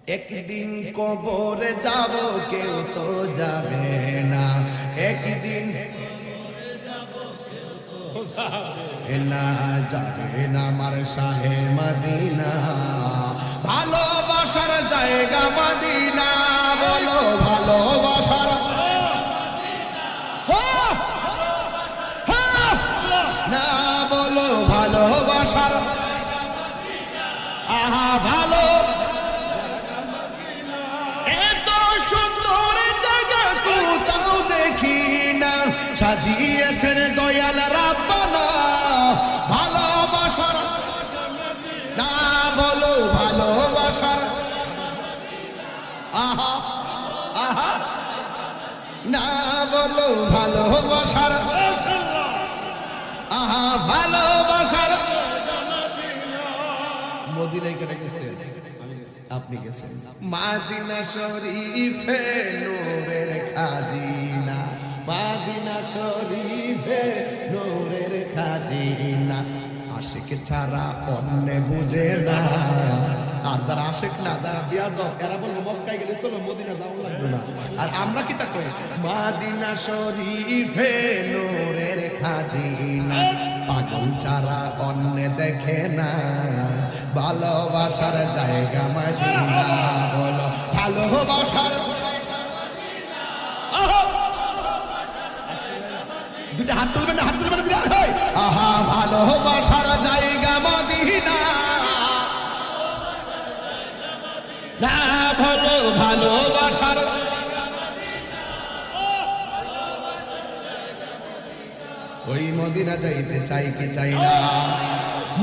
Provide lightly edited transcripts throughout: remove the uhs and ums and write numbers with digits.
একদিন কবরে যাব কেউ তো যাবে না, একদিন না যাবে না আমার শাহে মদিনা। ভালোবাসার জায়গা মদিনা, বলো ভালোবাসার না, বলো ভালোবাসার আহা ভালো। এত সুন্দর জায়গা কোথাও দেখি না, সাজিয়েছেন দয়াল রাব্বানা। ভালোবাসার না, বলো ভালোবাসার আহা আহা না, বলো ভালোবাসার আহা ভালোবাসার। মদিনায় কেটে গেছে, আপনি গেছেন মদিনা শরীফে নূরের খাজিনা, মদিনা শরীফে নূরের খাজিনা। আশিক ছাড়া অন্য বুঝে না, আর যারা আশিক না, যারা বিয়াদব, এরা বলবো মক্কায় গেলে চলো মদিনা যাওয়া লাগবে না। আর আমরা কি তা কই, মদিনা শরীফে নূরের খাজিনা। পাগল ছাড়া অন্য দেখে না, ভালোবাসার জায়গা মদিনা, বলো ভালোবাসার। দুটা হাত তুলবেন না, হাত তুলবেন না, আহা ভালোবাসার জায়গা মদিনা, না বলো ভালোবাসার। ওই মদিনা যাইতে চাই কি চাই না।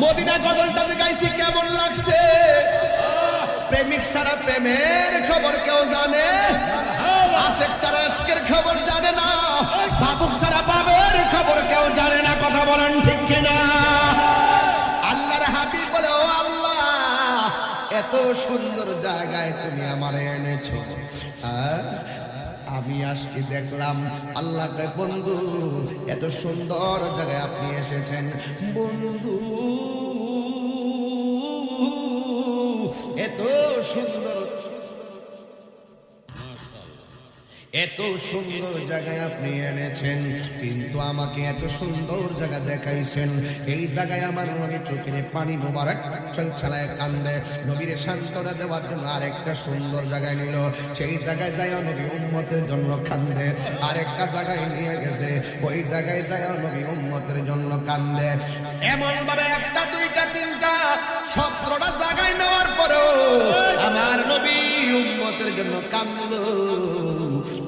মদিনা গজলটা যে গাইছি কেমন লাগছে? প্রেমিক ছাড়া প্রেমের খবর কেউ জানে, আশেক ছাড়া আশকের খবর জানে না, বাবুক ছাড়া বাবের খবর কেউ জানে না। কথা বলেন ঠিক কিনা? আল্লাহর হাবিব বলে, ও আল্লাহ, এত সুন্দর জায়গায় তুমি আমারে এনেছো, আমি আজকে দেখলাম আল্লাহ বন্ধু এত সুন্দর জায়গায় আপনি এসেছেন। বন্ধু এত সুন্দর, এত সুন্দর জায়গায় আপনি এনেছেন, কিন্তু আমাকে এত সুন্দর জায়গা দেখাইছেন। এই জায়গায় আমার নবী চোখের পানি মোবারক ছলছলায় কান্দে। নবীর সান্ত্বনা দেওয়ার জন্য আরেকটা সুন্দর জায়গায় নিল, সেই জায়গায় যায় নবী উম্মতের জন্য কান্দে। আরেকটা জায়গায় নিয়ে গেছে, ওই জায়গায় যায় নবী উম্মতের জন্য কান্দে। এমন ভাবে একটা দুইটা তিনটা 17টা জায়গায় নেওয়ার পরেও আমার নবী উম্মতের জন্য কান্দলো।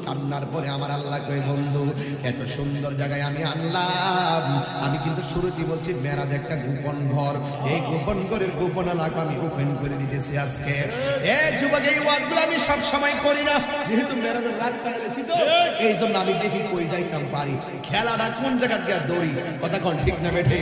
কান্নার পরে আমার আল্লাহ কই, বন্ধু এত সুন্দর জায়গায় আমি আনলাম, আমি কিন্তু শুরুতেই বলছি মেরাজ একটা গোপন ঘর, এই গোপন ঘরের গোপন আলাপ আমি ওপেন করে দিতেছি আজকে। এই যুবক, এই ওয়াজগুলো আমি সব সময় করি না, যেহেতু মেরাজের রাত পাইলেছি তো এই জন্য আমি দেখি কই যাইতাম পারি, খেলাটা কোন জায়গা দিয়ে দৌড়ি। কথা কোন ঠিক না বেঠে?